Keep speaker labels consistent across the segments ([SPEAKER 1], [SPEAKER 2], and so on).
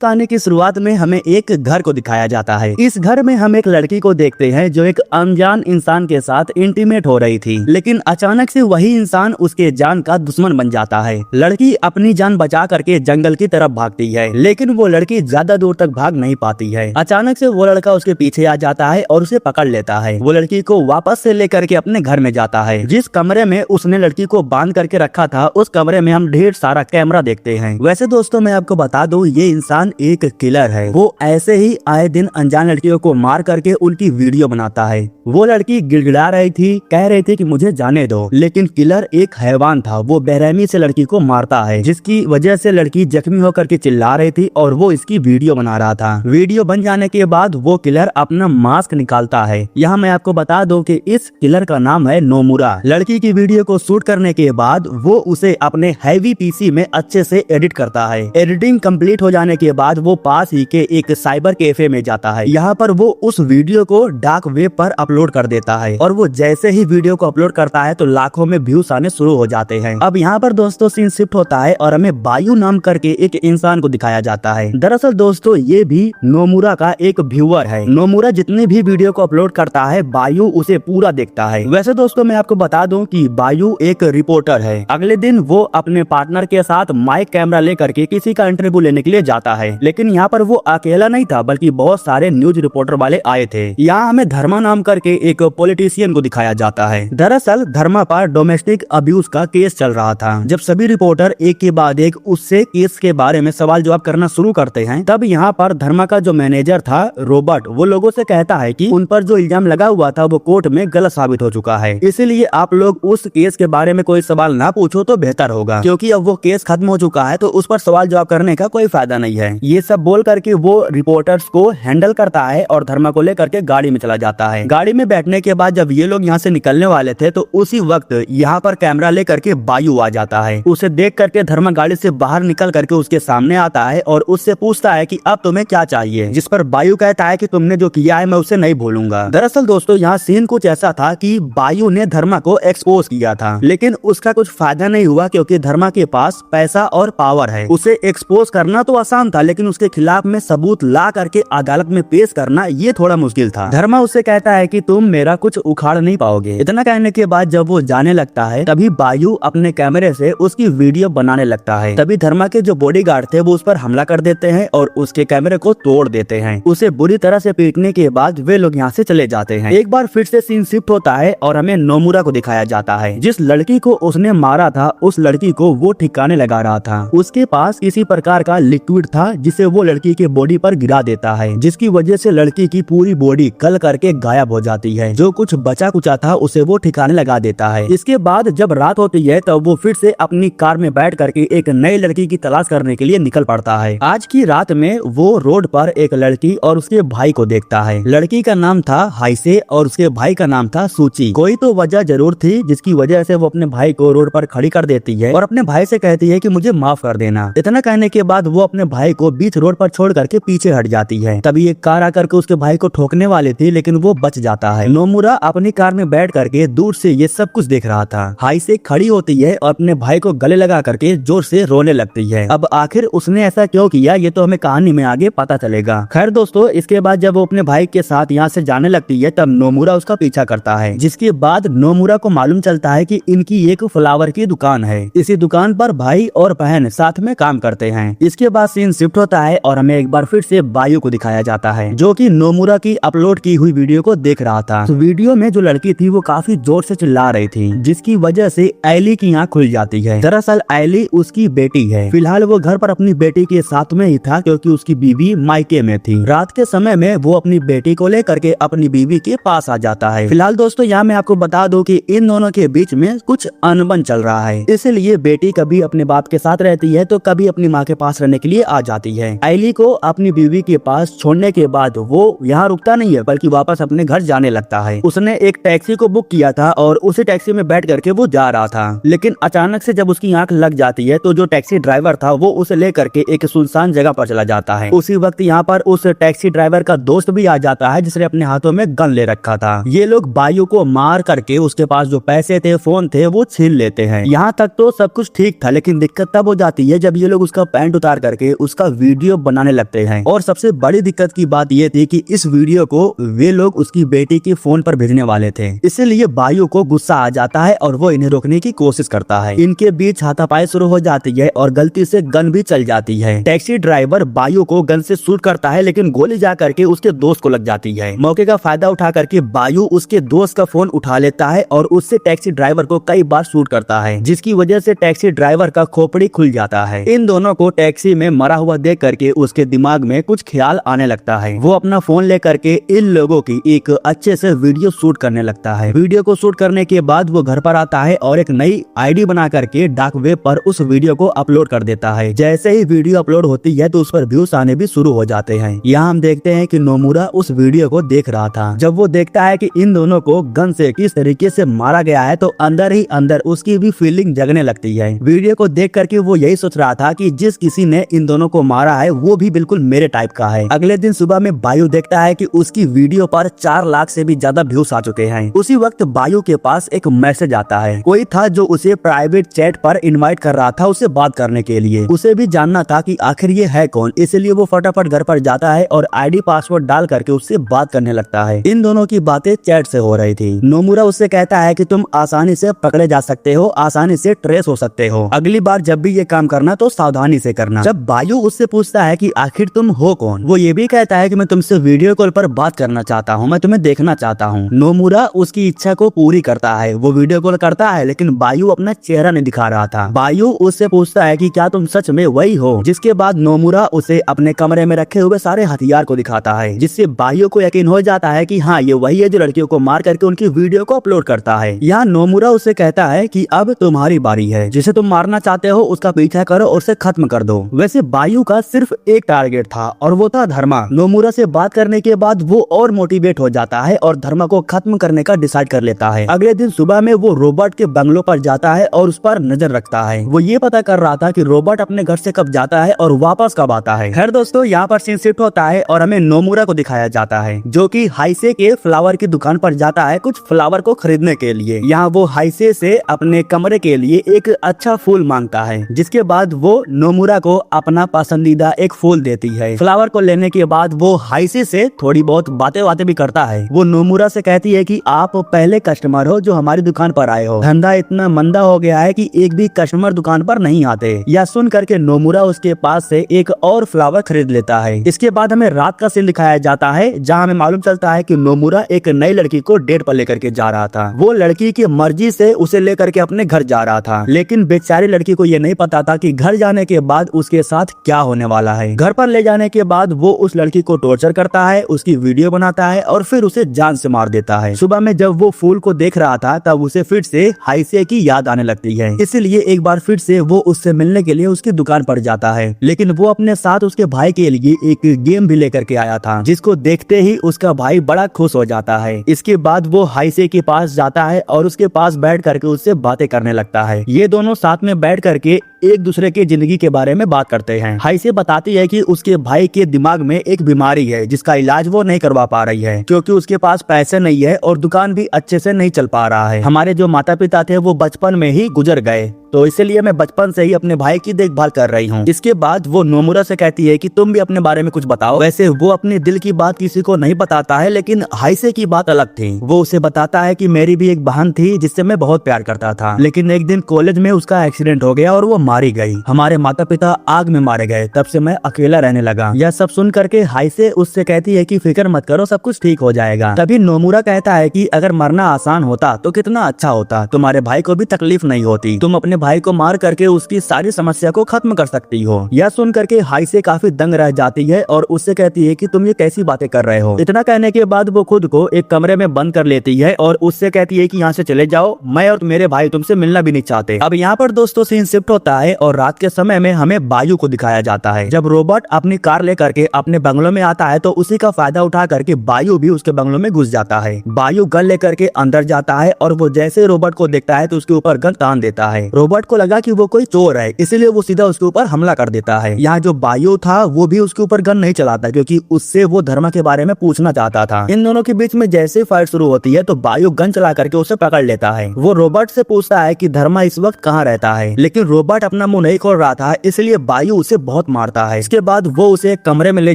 [SPEAKER 1] कहानी की शुरुआत में हमें एक घर को दिखाया जाता है। इस घर में हम एक लड़की को देखते हैं जो एक अनजान इंसान के साथ इंटीमेट हो रही थी, लेकिन अचानक से वही इंसान उसके जान का दुश्मन बन जाता है। लड़की अपनी जान बचा करके जंगल की तरफ भागती है, लेकिन वो लड़की ज्यादा दूर तक भाग नहीं पाती है। अचानक से वो लड़का उसके पीछे आ जाता है और उसे पकड़ लेता है। वो लड़की को वापस से लेकर के अपने घर में जाता है। जिस कमरे में उसने लड़की को बांध करके रखा था, उस कमरे में हम ढेर सारा कैमरा देखते हैं। वैसे दोस्तों, मैं आपको बता दूं, ये इंसान एक किलर है। वो ऐसे ही आए दिन अनजान लड़कियों को मार करके उनकी वीडियो बनाता है। वो लड़की गिड़गिड़ा रही थी, कह रही थी कि मुझे जाने दो, लेकिन किलर एक हैवान था। वो बेरहमी से लड़की को मारता है, जिसकी वजह से लड़की जख्मी होकर के चिल्ला रही थी और वो इसकी वीडियो बना रहा था। वीडियो बन जाने के बाद वो किलर अपना मास्क निकालता है। यहाँ मैं आपको बता दूं कि इस किलर का नाम है नोमुरा। लड़की की वीडियो को शूट करने के बाद वो उसे अपने हैवी पीसी में अच्छे से एडिट करता है। एडिटिंग कंप्लीट हो जाने के बाद वो पास ही के एक साइबर कैफे में जाता है। यहाँ पर वो उस वीडियो को डार्क वेब पर अपलोड कर देता है और वो जैसे ही वीडियो को अपलोड करता है तो लाखों में व्यूज आने शुरू हो जाते हैं। अब यहाँ पर दोस्तों सीन शिफ्ट होता है और हमें बायू नाम करके एक इंसान को दिखाया जाता है। दरअसल दोस्तों, ये भी नोमुरा का एक व्यूअर है। नोमुरा जितनी भी वीडियो को अपलोड करता है, बायू उसे पूरा देखता है। वैसे दोस्तों, मैं आपको बता दूं कि बायू एक रिपोर्टर है। अगले दिन वो अपने पार्टनर के साथ माइक कैमरा लेकर के किसी का इंटरव्यू लेने के लिए जाता है, लेकिन यहाँ पर वो अकेला नहीं था, बल्कि बहुत सारे न्यूज रिपोर्टर वाले आए थे। यहाँ हमें धर्मा नाम करके एक पॉलिटिशियन को दिखाया जाता है। दरअसल धर्मा पर डोमेस्टिक अब्यूज का केस चल रहा था। जब सभी रिपोर्टर एक के बाद एक उससे केस के बारे में सवाल जवाब करना शुरू करते हैं, तब यहाँ पर धर्मा का जो मैनेजर था रॉबर्ट, वो लोगों से कहता है कि उन पर जो इल्जाम लगा हुआ था वो कोर्ट में गलत साबित हो चुका है, इसीलिए आप लोग उस केस के बारे में कोई सवाल ना पूछो तो बेहतर होगा, क्योंकि अब वो केस खत्म हो चुका है तो उस पर सवाल जवाब करने का कोई फायदा नहीं है। ये सब बोल करके वो रिपोर्टर्स को हैंडल करता है और धर्मा को लेकर के गाड़ी में चला जाता है। गाड़ी में बैठने के बाद जब ये लोग यहाँ से निकलने वाले थे तो उसी वक्त यहाँ पर कैमरा लेकर के बायू आ जाता है। उसे देख करके धर्मा गाड़ी से बाहर निकल करके उसके सामने आता है और उससे पूछता है कि अब तुम्हें क्या चाहिए, जिस पर बायू कहता है कि तुमने जो किया है मैं उसे नहीं भूलूंगा। दरअसल दोस्तों, यहाँ सीन कुछ ऐसा था कि बायू ने धर्मा को एक्सपोज किया था, लेकिन उसका कुछ फायदा नहीं हुआ, क्योंकि धर्मा के पास पैसा और पावर है। उसे एक्सपोज करना तो आसान था, लेकिन उसके खिलाफ में सबूत ला करके अदालत में पेश करना ये थोड़ा मुश्किल था। धर्मा उससे कहता है कि तुम मेरा कुछ उखाड़ नहीं पाओगे। इतना कहने के बाद जब वो जाने लगता है, तभी बायू अपने कैमरे से उसकी वीडियो बनाने लगता है। तभी धर्मा के जो बॉडीगार्ड थे वो उस पर हमला कर देते हैं और उसके कैमरे को तोड़ देते हैं। उसे बुरी तरह से पीटने के बाद वे लोग यहाँ से चले जाते हैं। एक बार फिर से सीन शिफ्ट होता है और हमें नोमुरा को दिखाया जाता है। जिस लड़की को उसने मारा था, उस लड़की को वो ठिकाने लगा रहा था। उसके पास किसी प्रकार का लिक्विड था जिसे वो लड़की के बॉडी पर गिरा देता है, जिसकी वजह से लड़की की पूरी बॉडी गल करके गायब हो जाती है। जो कुछ बचा कुचा था उसे वो ठिकाने लगा देता है। इसके बाद जब रात होती है तब वो फिर से अपनी कार में बैठ करके एक नई लड़की की तलाश करने के लिए निकल पड़ता है। आज की रात में वो रोड पर एक लड़की और उसके भाई को देखता है। लड़की का नाम था हाइसे और उसके भाई का नाम था सूची। कोई तो वजह जरूर थी जिसकी वजह से वो अपने भाई को रोड पर खड़ी कर देती है और अपने भाई से कहती है कि मुझे माफ कर देना। इतना कहने के बाद वो अपने भाई को बीच रोड पर छोड़ करके पीछे हट जाती है। तभी एक कार आकर के उसके भाई को ठोकने वाली थी, लेकिन वो बच जाता है। नोमुरा अपनी कार में बैठ करके दूर से ये सब कुछ देख रहा था। हाइसे खड़ी होती है और अपने भाई को गले लगा करके जोर से रोने लगती है। अब आखिर उसने ऐसा क्यों किया, ये तो हमें कहानी में आगे पता चलेगा। खैर दोस्तों, इसके बाद जब वो अपने भाई के साथ यहाँ से जाने लगती है तब नोमुरा उसका पीछा करता है, जिसके बाद नोमुरा को मालूम चलता है कि इनकी एक फ्लावर की दुकान है। इसी दुकान पर भाई और बहन साथ में काम करते हैं। इसके बाद सीन शिफ्ट होता है और हमें एक बार फिर से बायू को दिखाया जाता है, जो कि नोमुरा की अपलोड की हुई वीडियो को देख रहा था। तो वीडियो में जो लड़की थी वो काफी जोर से चिल्ला रही थी, जिसकी वजह से एली की आंख खुल जाती है। दरअसल एली उसकी बेटी है। फिलहाल वो घर पर अपनी बेटी के साथ में ही था, क्योंकि उसकी बीवी मायके में थी। रात के समय में वो अपनी बेटी को लेकर के अपनी बीवी के पास आ जाता है। फिलहाल दोस्तों, यहाँ मैं आपको बता दूं कि इन दोनों के बीच में कुछ अनबन चल रहा है, इसलिए बेटी कभी अपने बाप के साथ रहती है तो कभी अपनी माँ के पास रहने के लिए आ जाती है। एली को अपनी बीवी के पास छोड़ने के बाद वो यहाँ रुकता नहीं है, बल्कि वापस अपने घर जाने लगता है। उसने एक टैक्सी को बुक किया था और उसी टैक्सी में बैठ करके वो जा रहा था, लेकिन अचानक से जब उसकी आंख लग जाती है तो जो टैक्सी ड्राइवर था वो उसे लेकर के एक सुनसान जगह पर चला जाता है। उसी वक्त यहाँ पर उस टैक्सी ड्राइवर का दोस्त भी आ जाता है, जिसने अपने हाथों में गन ले रखा था। ये लोग बायू को मार करके उसके पास जो पैसे थे, फोन थे, वो छीन लेते हैं। यहाँ तक तो सब कुछ ठीक था, लेकिन दिक्कत तब हो जाती है जब ये लोग उसका पैंट उतार करके उसका वीडियो बनाने लगते हैं। और सबसे बड़ी दिक्कत की बात ये थी कि इस वीडियो को वे लोग उसकी बेटी के फोन पर भेजने वाले थे, इसलिए बायू को गुस्सा आ जाता है और वो इन्हें रोकने की कोशिश करता है। इनके बीच हाथापाई शुरू हो जाती है और गलती से गन भी चल जाती है। टैक्सी ड्राइवर बायू को गन से शूट करता है, लेकिन गोली जा करके उसके दोस्त को लग जाती है। मौके का फायदा उठा करके बायू उसके दोस्त का फोन उठा लेता है और उससे टैक्सी ड्राइवर को कई बार शूट करता है, जिसकी वजह से टैक्सी ड्राइवर का खोपड़ी खुल जाता है। इन दोनों को टैक्सी में मरा हुआ देख करके उसके दिमाग में कुछ ख्याल आने लगता है। वो अपना फोन लेकर के इन लोगों की एक अच्छे से वीडियो शूट करने लगता है। वीडियो को शूट करने के बाद वो घर पर आता है और एक नई आईडी बना करके डार्क वेब पर उस वीडियो को अपलोड कर देता है। जैसे ही वीडियो अपलोड होती है तो उस पर व्यूज आने भी शुरू हो जाते हैं। यहाँ हम देखते हैं कि नोमुरा उस वीडियो को देख रहा था। जब वो देखता है कि इन दोनों को गन से किस तरीके से मारा गया है तो अंदर ही अंदर उसकी भी फीलिंग जगने लगती है। वीडियो को देख करके वो यही सोच रहा था कि जिस किसी ने इन दोनों को मारा है वो भी बिल्कुल मेरे टाइप का है। अगले दिन सुबह में बायू देखता है कि उसकी वीडियो पर 4 लाख से भी ज्यादा व्यूज आ चुके हैं। उसी वक्त बायू के पास एक मैसेज आता है। कोई था जो उसे प्राइवेट चैट पर इनवाइट कर रहा था उसे बात करने के लिए। उसे भी जानना था कि आखिर ये है कौन, इसलिए वो फटाफट घर पर जाता है और आईडी पासवर्ड डाल करके उससे बात करने लगता है। इन दोनों की बातें चैट से हो रही थी। नोमुरा उससे कहता है कि तुम आसानी से पकड़े जा सकते हो, आसानी से ट्रेस हो सकते हो। अगली बार जब भी ये काम करना तो सावधानी से करना। जब बायू उससे पूछता है कि आखिर तुम हो कौन, वो ये भी कहता है कि मैं तुमसे वीडियो कॉल पर बात करना चाहता हूँ, मैं तुम्हें देखना चाहता हूँ। नोमुरा उसकी इच्छा को पूरी करता है। वो वीडियो कॉल करता है, लेकिन बायू अपना चेहरा नहीं दिखा रहा था। बायू उससे पूछता है कि क्या तुम सच में वही हो, जिसके बाद नोमुरा उसे अपने कमरे में रखे हुए सारे हथियार को दिखाता है, जिससे बायू को यकीन हो जाता है कि हाँ ये वही है जो लड़कियों को मार करके उनकी वीडियो को अपलोड करता है। यहाँ नोमुरा उसे कहता है कि अब तुम्हारी बारी है, जिसे तुम मारना चाहते हो उसका पीछा करो और उसे खत्म कर दो। वैसे बायू का सिर्फ एक टारगेट था और वो था धर्मा। नोमुरा से बात करने के बाद वो और मोटिवेट हो जाता है और धर्मा को खत्म करने का डिसाइड कर लेता है। अगले दिन सुबह में वो रोबोट के बंगलों पर जाता है और उस पर नजर रखता है। वो ये पता कर रहा था कि रोबोट अपने घर से कब जाता है और वापस कब आता है। खैर दोस्तों, यहाँ पर सीन शिफ्ट होता है और हमें नोमुरा को दिखाया जाता है, जो कि हाइसे के फ्लावर की दुकान पर जाता है कुछ फ्लावर को खरीदने के लिए। यहाँ वो हाइसे से अपने कमरे के लिए एक अच्छा फूल मांगता है, जिसके बाद वो नोमुरा को अपना पसंदीदा एक फूल देती है। फ्लावर को लेने के बाद वो हाइसे से थोड़ी बहुत बातें भी करता है। वो नोमुरा से कहती है कि आप पहले कस्टमर हो जो हमारी दुकान पर आए हो, धंधा इतना मंदा हो गया है कि एक भी कस्टमर दुकान पर नहीं आते। यह सुन करके नोमुरा उसके पास से एक और फ्लावर खरीद लेता है। इसके बाद हमें रात का सीन दिखाया जाता है, जहाँ हमें मालूम चलता है कि नोमुरा एक नई लड़की को डेट पर लेकर के जा रहा था। वो लड़की की मर्जी से उसे लेकर के अपने घर जा रहा था, लेकिन बेचारी लड़की को ये नहीं पता था कि घर जाने के बाद उसके साथ क्या होने वाला है। घर पर ले जाने के बाद वो उस लड़की को टॉर्चर करता है, उसकी वीडियो बनाता है और फिर उसे जान से मार देता है। सुबह में जब वो फूल को देख रहा था तब उसे फिर से हाइसे की याद आने लगती है, इसलिए एक बार फिर से वो उससे मिलने के लिए उसकी दुकान पर जाता है। लेकिन वो अपने साथ उसके भाई के लिए एक गेम भी लेकर के आया था, जिसको देखते ही उसका भाई बड़ा खुश हो जाता है। इसके बाद वो हाइसे के पास जाता है और उसके पास बैठ करके उससे बातें करने लगता है। ये दोनों साथ में बैठ करके एक दूसरे की जिंदगी के बारे में बात करते हैं। हाइसे बताती है कि उसके भाई के दिमाग में एक बीमारी है जिसका इलाज वो नहीं करवा पा रही है, क्योंकि उसके पास पैसे नहीं है और दुकान भी अच्छे से नहीं चल पा रहा है। हमारे जो माता पिता थे वो बचपन में ही गुजर गए, तो इसलिए मैं बचपन से ही अपने भाई की देखभाल कर रही हूँ। इसके बाद वो नोमुरा से कहती है कि तुम भी अपने बारे में कुछ बताओ। वैसे वो अपने दिल की बात किसी को नहीं बताता है, लेकिन हाइसे की बात अलग थी। वो उसे बताता है कि मेरी भी एक बहन थी जिससे मैं बहुत प्यार करता था, लेकिन एक दिन कॉलेज में उसका एक्सीडेंट हो गया और वो मारी गई। हमारे माता पिता आग में मारे गए, तब से मैं अकेला रहने लगा। यह सब सुन करके हाइसे उससे कहती है कि फिक्र मत करो, सब कुछ ठीक हो जाएगा। तभी नोमुरा कहता है कि अगर मरना आसान होता तो कितना अच्छा होता, तुम्हारे भाई को भी तकलीफ नहीं होती, तुम अपने भाई को मार करके उसकी सारी समस्या को खत्म कर सकती हो। यह सुन करके हाइसे काफी दंग रह जाती है और उससे कहती है कि तुम ये कैसी बातें कर रहे हो। इतना कहने के बाद वो खुद को एक कमरे में बंद कर लेती है और उससे कहती है कि यहाँ से चले जाओ, मैं और मेरे भाई तुमसे मिलना भी नहीं चाहते। अब यहाँ पर दोस्तों सीन शिफ्ट होता है और रात के समय में हमें बायू को दिखाया जाता है। जब रोबोट अपनी कार लेकर के अपने बंगलों में आता है तो उसी का फायदा उठा करके बायू भी उसके बंगलों में घुस जाता है। बायू गन लेकर के अंदर जाता है और वो जैसे रोबोट को देखता है तो उसके ऊपर गन तान देता है। रोबोट रोबोट को लगा कि वो कोई चोर है, इसलिए वो सीधा उसके ऊपर हमला कर देता है। यहाँ जो बायो था वो भी उसके ऊपर गन नहीं चलाता, क्योंकि उससे वो धर्मा के बारे में पूछना चाहता था। इन दोनों के बीच में जैसे फाइट शुरू होती है तो बायो गन चला करके उसे पकड़ लेता है। वो रोबोट से पूछता है कि धर्मा इस वक्त कहाँ रहता है, लेकिन रोबोट अपना मुंह नहीं खोल रहा था, इसलिए बायो उसे बहुत मारता है। इसके बाद वो उसे एक कमरे में ले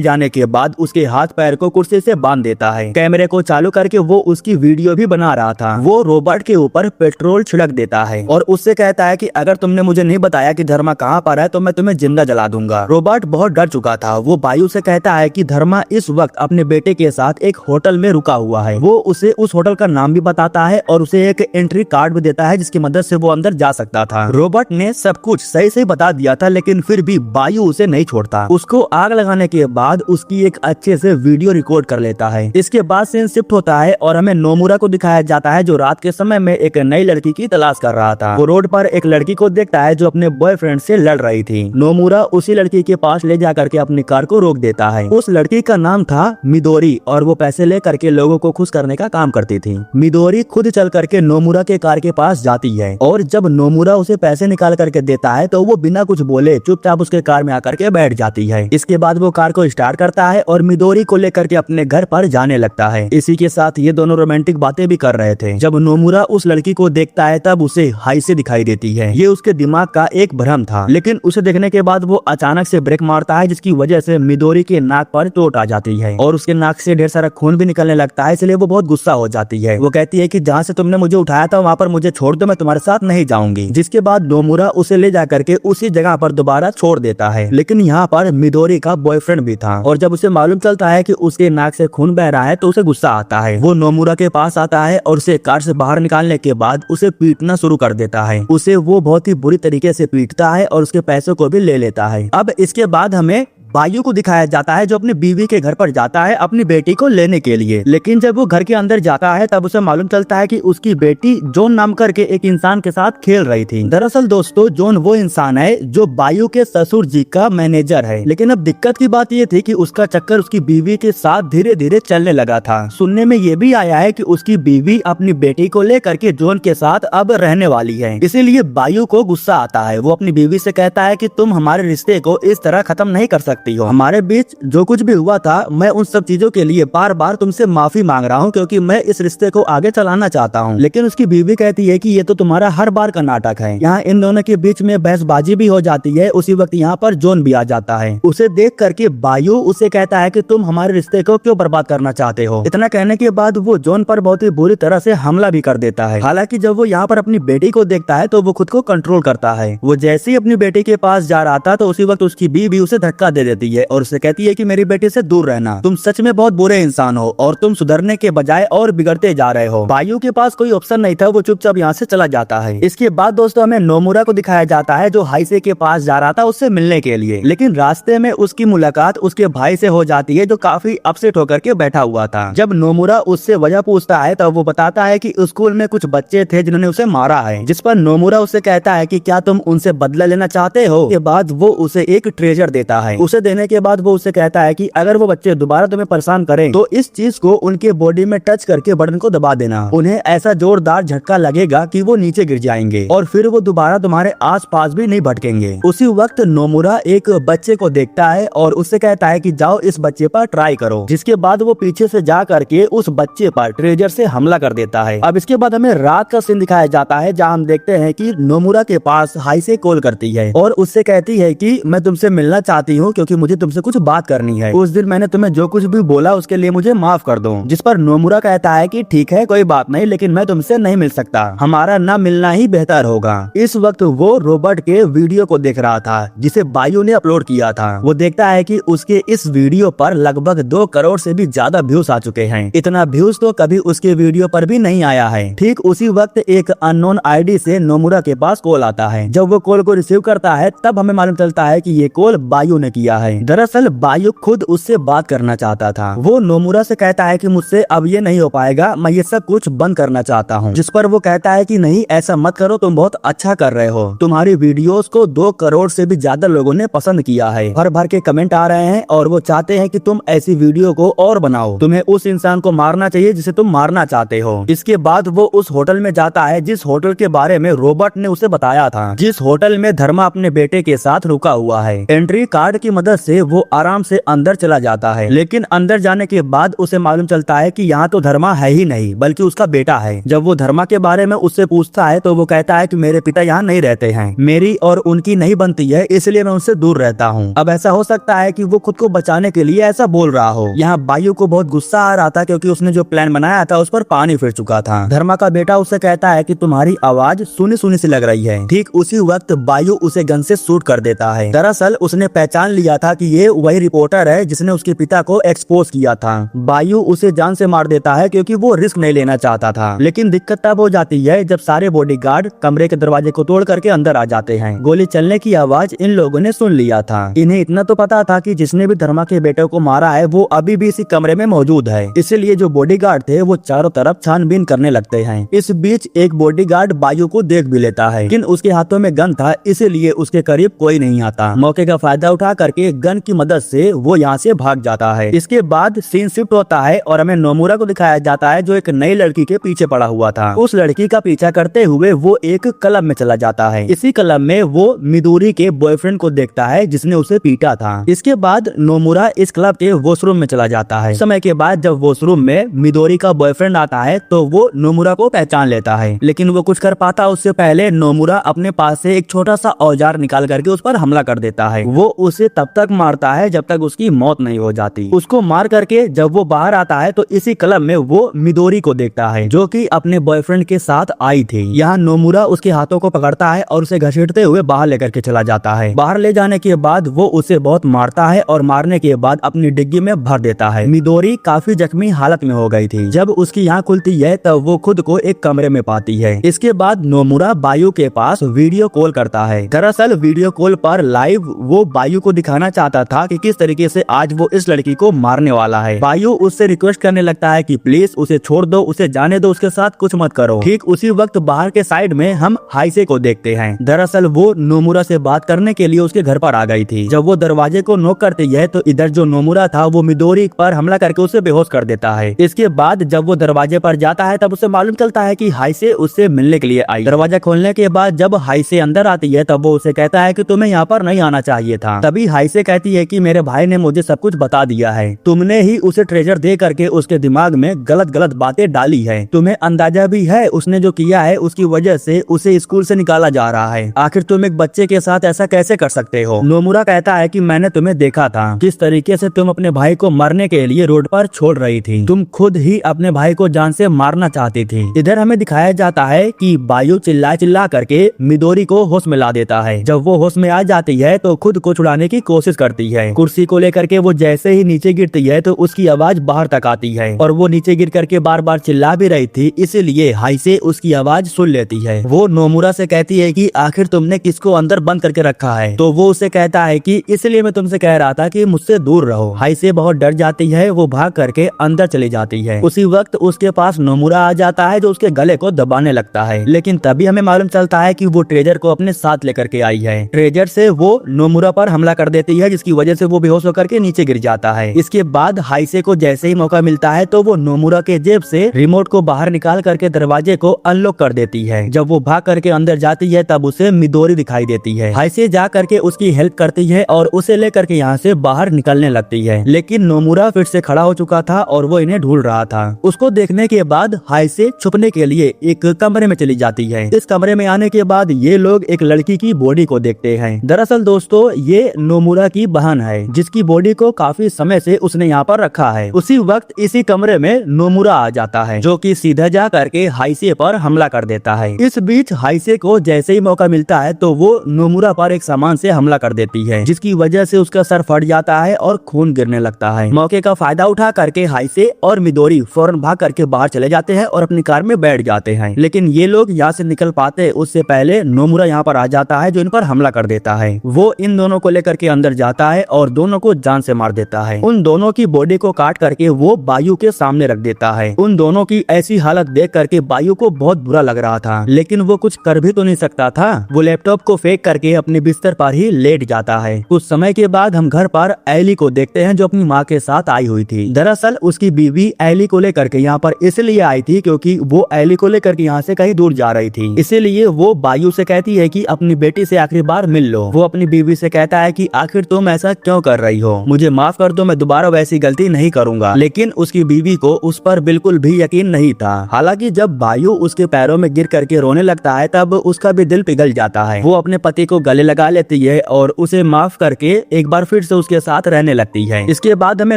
[SPEAKER 1] जाने के बाद उसके हाथ पैर को कुर्सी से बांध देता है। कैमरे को चालू करके वो उसकी वीडियो भी बना रहा था। वो रोबोट के ऊपर पेट्रोल छिड़क देता है और उससे कहता है कि अगर तुमने मुझे नहीं बताया कि धर्मा कहाँ पर है तो मैं तुम्हें जिंदा जला दूंगा। रोबोट बहुत डर चुका था। वो बायु से कहता है कि धर्मा इस वक्त अपने बेटे के साथ एक होटल में रुका हुआ है। वो उसे उस होटल का नाम भी बताता है और उसे एक एंट्री कार्ड भी देता है जिसकी मदद से वो अंदर जा सकता था। रोबोट ने सब कुछ सही से बता दिया था, लेकिन फिर भी बायु उसे नहीं छोड़ता। उसको आग लगाने के बाद उसकी एक अच्छे से वीडियो रिकॉर्ड कर लेता है। इसके बाद सीन शिफ्ट होता है और हमें नोमुरा को दिखाया जाता है जो रात के समय में एक नई लड़की की तलाश कर रहा था। वो रोड पर एक लड़की को देखता है जो अपने बॉयफ्रेंड से लड़ रही थी। नोमुरा उसी लड़की के पास ले जाकर के अपनी कार को रोक देता है। उस लड़की का नाम था मिदोरी और वो पैसे ले करके लोगों को खुश करने का काम करती थी। मिदोरी खुद चल करके नोमुरा के कार के पास जाती है और जब नोमुरा उसे पैसे निकाल करके देता है तो वो बिना कुछ बोले चुपचाप उसके कार में आकर के बैठ जाती है। इसके बाद वो कार को स्टार्ट करता है और मिदोरी को लेकर के अपने घर पर जाने लगता है। इसी के साथ ये दोनों रोमांटिक बातें भी कर रहे थे। जब नोमुरा उस लड़की को देखता है तब उसे हाई से दिखाई देती है। ये उसके दिमाग का एक भ्रम था, लेकिन उसे देखने के बाद वो अचानक से ब्रेक मारता है जिसकी वजह से मिदोरी के नाक पर चोट आ जाती है और उसके नाक से ढेर सारा खून भी निकलने लगता है, इसलिए वो बहुत गुस्सा हो जाती है। वो कहती है कि जहाँ से तुमने मुझे उठाया था वहाँ पर मुझे छोड़ दो, मैं तुम्हारे साथ नहीं जाऊंगी। जिसके बाद नोमुरा उसे ले जा करके उसी जगह पर दोबारा छोड़ देता है, लेकिन यहाँ पर मिदोरी का बॉयफ्रेंड भी था और जब उसे मालूम चलता है कि उसके नाक से खून बह रहा है तो उसे गुस्सा आता है। वो नोमुरा के पास आता है और उसे कार से बाहर निकालने के बाद उसे पीटना शुरू कर देता है। उसे वो बहुत ही बुरी तरीके से पीटता है और उसके पैसों को भी ले लेता है। अब इसके बाद हमें बायु को दिखाया जाता है जो अपनी बीवी के घर पर जाता है अपनी बेटी को लेने के लिए, लेकिन जब वो घर के अंदर जाता है तब उसे मालूम चलता है कि उसकी बेटी जॉन नाम करके एक इंसान के साथ खेल रही थी। दरअसल दोस्तों जॉन वो इंसान है जो बायु के ससुर जी का मैनेजर है, लेकिन अब दिक्कत की बात ये थी कि उसका चक्कर उसकी बीवी के साथ धीरे धीरे चलने लगा था। सुनने में ये भी आया है कि उसकी बीवी अपनी बेटी को लेकर के जॉन के साथ अब रहने वाली है, इसीलिए बायु को गुस्सा आता है। वो अपनी बीवी से कहता है कि तुम हमारे रिश्ते को इस तरह खत्म नहीं कर सकती हो। हमारे बीच जो कुछ भी हुआ था मैं उन सब चीजों के लिए बार बार तुमसे माफी मांग रहा हूँ क्योंकि मैं इस रिश्ते को आगे चलाना चाहता हूँ। लेकिन उसकी बीवी कहती है कि ये तो तुम्हारा हर बार का नाटक है। यहाँ इन दोनों के बीच में बहसबाजी भी हो जाती है। उसी वक्त यहाँ पर जॉन भी आ जाता है। उसे देख करके बायु उसे कहता है कि तुम हमारे रिश्ते को क्यों बर्बाद करना चाहते हो। इतना कहने के बाद वो जॉन पर बहुत ही बुरी तरह से हमला भी कर देता है। हालांकि जब वो यहाँ पर अपनी बेटी को देखता है तो वो खुद को कंट्रोल करता है। वो जैसे ही अपनी बेटी के पास जा रहा था तो उसी वक्त उसकी बीवी उसे धक्का दे देती है और उसे कहती है कि मेरी बेटी से दूर रहना, तुम सच में बहुत बुरे इंसान हो और तुम सुधरने के बजाय और बिगड़ते जा रहे हो। बायु के पास कोई ऑप्शन नहीं था, वो चुपचाप यहाँ से चला जाता है। इसके बाद दोस्तों हमें नोमुरा को दिखाया जाता है जो हाईसे के पास जा रहा था उससे मिलने के लिए, लेकिन रास्ते में उसकी मुलाकात उसके भाई से हो जाती है जो काफी अपसेट होकर के बैठा हुआ था। जब नोमुरा उससे वजह पूछता है तब वो बताता है कि स्कूल में कुछ बच्चे थे जिन्होंने उसे मारा है, जिस पर नोमुरा उससे कहता है कि क्या तुम उनसे बदला लेना चाहते हो। के बाद वो उसे एक ट्रेजर देता है। उसे देने के बाद वो उसे कहता है कि अगर वो बच्चे दोबारा तुम्हें परेशान करें तो इस चीज को उनके बॉडी में टच करके बटन को दबा देना। उन्हें ऐसा जोरदार झटका लगेगा कि वो नीचे गिर जाएंगे और फिर वो दोबारा तुम्हारे आस पास भी नहीं भटकेंगे। उसी वक्त नोमुरा एक बच्चे को देखता है और उससे कहता है कि जाओ इस बच्चे पर ट्राई करो, जिसके बाद वो पीछे से जा करके उस बच्चे पर ट्रेजर से हमला कर देता है। अब इसके बाद हमें रात का सीन दिखाया जाता है जहाँ हम देखते हैं कि नोमुरा के पास हाईसे कॉल करती है और उससे कहती है कि मैं तुमसे मिलना चाहती हूँ क्योंकि मुझे तुमसे कुछ बात करनी है। उस दिन मैंने तुम्हें जो कुछ भी बोला उसके लिए मुझे माफ कर दो। जिस पर नोमुरा कहता है कि ठीक है कोई बात नहीं, लेकिन मैं तुमसे नहीं मिल सकता, हमारा ना मिलना ही बेहतर होगा। इस वक्त वो रोबोट के वीडियो को देख रहा था जिसे बायु ने अपलोड किया था। वो देखता है कि उसके इस वीडियो पर लगभग 2 करोड़ से भी ज्यादा व्यूज आ चुके हैं। इतना व्यूज तो कभी उसके वीडियो पर भी नहीं आया है। ठीक उसी वक्त एक अननोन आईडी से नोमुरा के पास कॉल आता है। जब वो कॉल को रिसीव करता है तब हमें मालूम चलता है कि ये कॉल बायु ने किया किया है। दरअसल बायू खुद उससे बात करना चाहता था। वो नोमुरा से कहता है कि मुझसे अब ये नहीं हो पाएगा, मैं ये सब कुछ बंद करना चाहता हूँ। जिस पर वो कहता है कि नहीं, ऐसा मत करो, तुम बहुत अच्छा कर रहे हो, तुम्हारी वीडियोस को 2 करोड़ से भी ज्यादा लोगों ने पसंद किया है, भर भर के कमेंट आ रहे हैं और वो चाहते हैं कि तुम ऐसी वीडियो को और बनाओ, तुम्हें उस इंसान को मारना चाहिए जिसे तुम मारना चाहते हो। इसके बाद वो उस होटल में जाता है जिस होटल के बारे में रॉबर्ट ने उसे बताया था, जिस होटल में धर्मा अपने बेटे के साथ रुका हुआ है। एंट्री कार्ड की मदद से वो आराम से अंदर चला जाता है, लेकिन अंदर जाने के बाद उसे मालूम चलता है कि यहाँ तो धर्मा है ही नहीं बल्कि उसका बेटा है। जब वो धर्मा के बारे में उससे पूछता है तो वो कहता है कि मेरे पिता यहाँ नहीं रहते हैं, मेरी और उनकी नहीं बनती है, इसलिए मैं उनसे दूर रहता हूँ। अब ऐसा हो सकता है कि वो खुद को बचाने के लिए ऐसा बोल रहा हो। यहाँ बायू को बहुत गुस्सा आ रहा था क्योंकि उसने जो प्लान बनाया था उस पर पानी फिर चुका था। धर्मा का बेटा उससे कहता है कि तुम्हारी आवाज सुनी सुनी सी लग रही है। ठीक उसी वक्त बायू उसे गन से शूट कर देता है। दरअसल उसने पहचान लिया था कि ये वही रिपोर्टर है जिसने उसके पिता को एक्सपोज किया था। बायू उसे जान से मार देता है क्योंकि वो रिस्क नहीं लेना चाहता था। लेकिन दिक्कत तब हो जाती है जब सारे बॉडीगार्ड कमरे के दरवाजे को तोड़ करके अंदर आ जाते हैं। गोली चलने की आवाज इन लोगों ने सुन लिया था। इन्हें इतना तो पता था कि जिसने भी धर्मा के बेटे को मारा है वो अभी भी इसी कमरे में मौजूद है, इसलिए जो बॉडीगार्ड थे वो चारों तरफ छानबीन करने लगते हैं। इस बीच एक बॉडीगार्ड बायू को देख भी लेता है, लेकिन उसके हाथों में गन था, इसीलिए उसके करीब कोई नहीं आता। मौके का फायदा उठा करके गन की मदद से वो यहाँ से भाग जाता है। इसके बाद सीन शिफ्ट होता है और हमें नोमुरा को दिखाया जाता है जो एक नई लड़की के पीछे पड़ा हुआ था। उस लड़की का पीछा करते हुए वो एक क्लब में चला जाता है। इसी क्लब में वो मिदोरी के बॉयफ्रेंड को देखता है जिसने उसे पीटा था। इसके बाद नोमुरा इस क्लब के वॉशरूम में चला जाता है। समय के बाद जब वॉशरूम में मिदोरी का बॉयफ्रेंड आता है तो वो नोमुरा को पहचान लेता है, लेकिन वो कुछ कर पाता उससे पहले नोमुरा अपने पास से एक छोटा सा औजार निकाल करके उस पर हमला कर देता है। वो उसे तब तक मारता है जब तक उसकी मौत नहीं हो जाती। उसको मार करके जब वो बाहर आता है तो इसी क्लब में वो मिदोरी को देखता है जो कि अपने बॉयफ्रेंड के साथ आई थी। यहाँ नोमुरा उसके हाथों को पकड़ता है और उसे घसीटते हुए बाहर लेकर के चला जाता है। बाहर ले जाने के बाद वो उसे बहुत मारता है और मारने के बाद अपनी डिग्गी में भर देता है। मिदोरी काफी जख्मी हालत में हो गई थी। जब उसकी आँख खुलती है तब वो खुद को एक कमरे में पाती है। इसके बाद नोमुरा बायू के पास वीडियो कॉल करता है। दरअसल वीडियो कॉल पर लाइव वो बायू को दिखाना चाहता था कि किस तरीके से आज वो इस लड़की को मारने वाला है। बायू उससे रिक्वेस्ट करने लगता है कि प्लीज उसे छोड़ दो, उसे जाने दो, उसके साथ कुछ मत करो। ठीक उसी वक्त बाहर के साइड में हम हाइसे को देखते हैं। दरअसल वो नोमुरा से बात करने के लिए उसके घर पर आ गई थी। जब वो दरवाजे को नॉक करती है तो इधर जो नोमुरा था वो मिदोरी पर हमला करके उसे बेहोश कर देता है। इसके बाद जब वो दरवाजे पर जाता है तब उसे मालूम चलता है कि हाइसे उससे मिलने के लिए आई। दरवाजा खोलने के बाद जब हाइसे अंदर आती है तब वो उसे कहता है कि तुम्हें यहाँ पर नहीं आना चाहिए था। तभी हाइसे कहती है कि मेरे भाई ने मुझे सब कुछ बता दिया है, तुमने ही उसे ट्रेजर दे करके उसके दिमाग में गलत गलत बातें डाली है। तुम्हें अंदाजा भी है उसने जो किया है उसकी वजह से उसे स्कूल से निकाला जा रहा है। आखिर तुम एक बच्चे के साथ ऐसा कैसे कर सकते हो? नोमुरा कहता है कि मैंने तुम्हें देखा था किस तरीके से तुम अपने भाई को मरने के लिए रोड पर छोड़ रही थी। तुम खुद ही अपने भाई को जान से मारना चाहती थी। इधर हमें दिखाया जाता है कि बायू चिल्ला चिल्ला करके मिदोरी को होश में ला देता है। जब वो होश में आ जाती है तो खुद को छुड़ाने की कोशिश करती है। कुर्सी को लेकर के वो जैसे ही नीचे गिरती है तो उसकी आवाज बाहर तक आती है और वो नीचे गिर करके बार बार चिल्ला भी रही थी, इसीलिए हाइसे उसकी आवाज सुन लेती है। वो नोमुरा से कहती है कि आखिर तुमने किसको अंदर बंद करके रखा है? तो वो उसे कहता है कि इसलिए मैं तुमसे कह रहा था कि मुझसे दूर रहो। हाइसे बहुत डर जाती है, वो भाग करके अंदर चली जाती है। उसी वक्त उसके पास नोमुरा आ जाता है जो उसके गले को दबाने लगता है, लेकिन तभी हमें मालूम चलता है कि वो ट्रेजर को अपने साथ लेकर के आई है। ट्रेजर से वो नोमुरा पर हमला कर देती है जिसकी वजह से वो बेहोश होकर के नीचे गिर जाता है। इसके बाद हाइसे को जैसे ही मौका मिलता है तो वो नोमुरा के जेब से रिमोट को बाहर निकाल करके दरवाजे को अनलॉक कर देती है। जब वो भाग करके अंदर जाती है तब उसे मिदोरी दिखाई देती है। हाइसे जा करके उसकी हेल्प करती है और उसे लेकर के यहाँ से बाहर निकलने लगती है, लेकिन नोमुरा फिर से खड़ा हो चुका था और वो इन्हें ढूंढ रहा था। उसको देखने के बाद हाइसे छुपने के लिए एक कमरे में चली जाती है। इस कमरे में आने के बाद ये लोग एक लड़की की बॉडी को देखते हैं। दरअसल दोस्तों ये नोमुरा की बहन है जिसकी बॉडी को काफी समय से उसने यहाँ पर रखा है। उसी वक्त इसी कमरे में नोमुरा आ जाता है जो कि सीधा जा करके हाइसे पर हमला कर देता है। इस बीच हाइसे को जैसे ही मौका मिलता है तो वो नोमुरा पर एक सामान से हमला कर देती है जिसकी वजह से उसका सर फट जाता है और खून गिरने लगता है। मौके का फायदा उठा करके हाइसे और मिदोरी फौरन भाग करके बाहर चले जाते हैं और अपनी कार में बैठ जाते हैं, लेकिन ये लोग यहाँ से निकल पाते उससे पहले नोमुरा यहाँ पर आ जाता है जो इन पर हमला कर देता है। वो इन दोनों को लेकर के अंदर अंदर जाता है और दोनों को जान से मार देता है। उन दोनों की बॉडी को काट करके वो बायू के सामने रख देता है। उन दोनों की ऐसी हालत देख करके बायू को बहुत बुरा लग रहा था, लेकिन वो कुछ कर भी तो नहीं सकता था। वो लैपटॉप को फेंक करके अपने बिस्तर पर ही लेट जाता है। कुछ समय के बाद हम घर पर एली को देखते हैं जो अपनी माँ के साथ आई हुई थी। दरअसल उसकी बीवी एली को लेकर के यहाँ पर इसलिए आई थी क्योंकि वो एली को लेकर के यहाँ से कहीं दूर जा रही थी। इसीलिए वो बायू से कहती है कि अपनी बेटी से आखिरी बार मिल लो। वो अपनी बीवी से कहता है कि आखिर तुम ऐसा क्यों कर रही हो, मुझे माफ कर दो, मैं दोबारा वैसी गलती नहीं करूंगा। लेकिन उसकी बीवी को उस पर बिल्कुल भी यकीन नहीं था। हालांकि जब बायू उसके पैरों में गिर करके रोने लगता है तब उसका भी दिल पिघल जाता है। वो अपने पति को गले लगा लेती है और उसे माफ करके एक बार फिर से उसके साथ रहने लगती है। इसके बाद हमें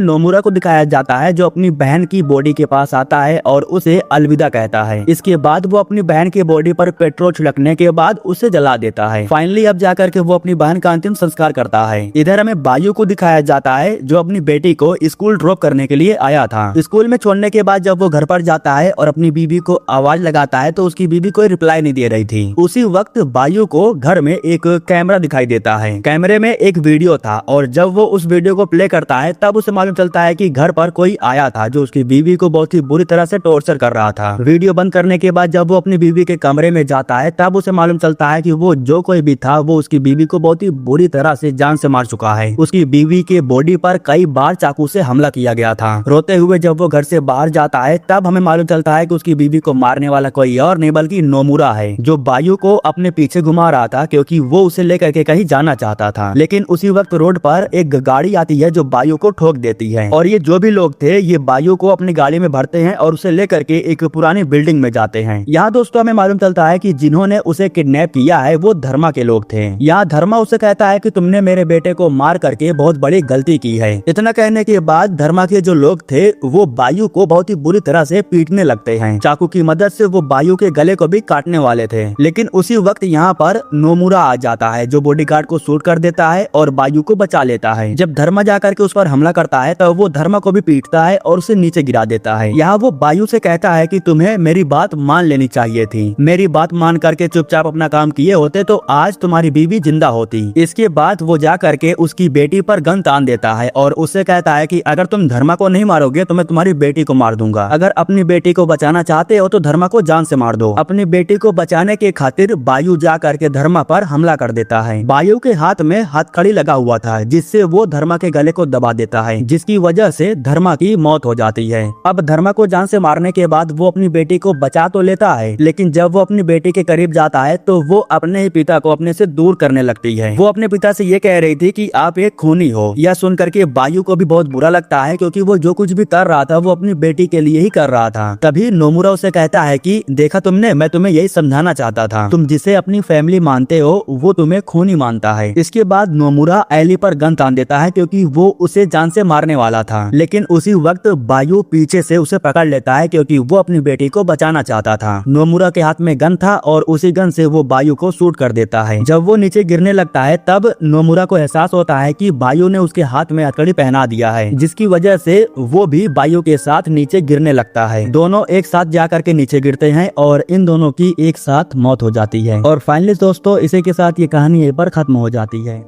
[SPEAKER 1] नोमुरा को दिखाया जाता है जो अपनी बहन की बॉडी के पास आता है और उसे अलविदा कहता है। इसके बाद वो अपनी बहन की बॉडी पर पेट्रोल छिड़कने के बाद उसे जला देता है। फाइनली अब जाकर के वो अपनी बहन का अंतिम संस्कार करता है। इधर हमें बायू को दिखाया जाता है जो अपनी बेटी को स्कूल ड्रॉप करने के लिए आया था। स्कूल में छोड़ने के बाद जब वो घर पर जाता है और अपनी बीबी को आवाज लगाता है तो उसकी बीबी कोई रिप्लाई नहीं दे रही थी। उसी वक्त बायू को घर में एक कैमरा दिखाई देता है। कैमरे में एक वीडियो था और जब वो उस वीडियो को प्ले करता है तब उसे मालूम चलता है कि घर पर कोई आया था जो उसकी बीवी को बहुत ही बुरी तरह से टॉर्चर कर रहा था। वीडियो बंद करने के बाद जब वो अपनी बीवी के कमरे में जाता है तब उसे मालूम चलता है कि वो जो कोई भी था वो उसकी बीवी को बहुत ही बुरी तरह से जान से मार चुका है। उसकी बीवी के बॉडी पर कई बार चाकू से हमला किया गया था। रोते हुए जब वो घर से बाहर जाता है तब हमें मालूम चलता है कि उसकी बीवी को मारने वाला कोई और नहीं बल्कि नोमुरा है जो बायू को अपने पीछे घुमा रहा था क्योंकि वो उसे लेकर के कहीं जाना चाहता था। लेकिन उसी वक्त रोड पर एक गाड़ी आती है जो बायू को ठोक देती है और ये जो भी लोग थे ये बायू को अपनी गाड़ी में भरते हैं और उसे लेकर के एक पुरानी बिल्डिंग में जाते हैं। यहाँ दोस्तों हमें मालूम चलता है कि जिन्होंने उसे किडनैप किया है वो धर्मा के लोग थे। यहाँ धर्मा उसे कहता है कि तुमने मेरे बेटे को मार करके बहुत बड़ी गलती की है। इतना कहने के बाद धर्मा के जो लोग थे वो बायू को बहुत ही बुरी तरह से पीटने लगते हैं। चाकू की मदद से वो बायू के गले को भी काटने वाले थे। लेकिन उसी वक्त यहाँ पर नोमुरा आ जाता है जो बॉडीगार्ड को शूट कर देता है और बायू को बचा लेता है। जब धर्मा जाकर के उस पर हमला करता है तब वो धर्मा को भी पीटता है और उसे नीचे गिरा देता है। यहाँ वो बायू से कहता है कि तुम्हें मेरी बात मान लेनी चाहिए थी, मेरी बात मान करके चुपचाप अपना काम किए होते तो आज तुम्हारी बीवी जिंदा होती। इसके बाद वो जा करके उसकी बेटी पर गन तान देता है और उससे कहता है कि अगर तुम धर्मा को नहीं मारोगे तो मैं तुम्हारी बेटी को मार दूंगा। अगर अपनी बेटी को बचाना चाहते हो तो धर्मा को जान से मार दो। अपनी बेटी को बचाने के खातिर बायू जा करके धर्मा पर हमला कर देता है। बायू के हाथ में हथकड़ी लगा हुआ था जिससे वो धर्मा के गले को दबा देता है जिसकी वजह से धर्मा की मौत हो जाती है। अब धर्मा को जान से मारने के बाद वो अपनी बेटी को बचा तो लेता है लेकिन जब वो अपनी बेटी के करीब जाता है तो वो अपने ही पिता को अपने से दूर करने लगती है। वो अपने पिता से ये कह रही थी कि आप एक खूनी हो। यह सुन करके बायू को भी बहुत बुरा लगता है क्योंकि वो जो कुछ भी कर रहा था वो अपनी बेटी के लिए ही कर रहा था। तभी नोमुरा उसे कहता है कि देखा तुमने, मैं तुम्हें यही समझाना चाहता था, तुम जिसे अपनी फैमिली मानते हो वो तुम्हें खूनी मानता है। इसके बाद नोमुरा एली पर गन तान देता है क्योंकि वो उसे जान से मारने वाला था। लेकिन उसी वक्त बायू पीछे से उसे पकड़ लेता है क्योंकि वो अपनी बेटी को बचाना चाहता था। नोमुरा के हाथ में गन था और उसी गन से वो बायू को शूट कर देता है। जब वो नीचे गिरने लगता है तब नोमुरा को एहसास होता है कि बायू ने उसके हाथ में हथकड़ी पहना दिया है जिसकी वजह से वो भी बायू के साथ नीचे गिरने लगता है। दोनों एक साथ जाकर के नीचे गिरते हैं और इन दोनों की एक साथ मौत हो जाती है। और फाइनली दोस्तों इसी के साथ ये कहानी यहीं पर खत्म हो जाती है।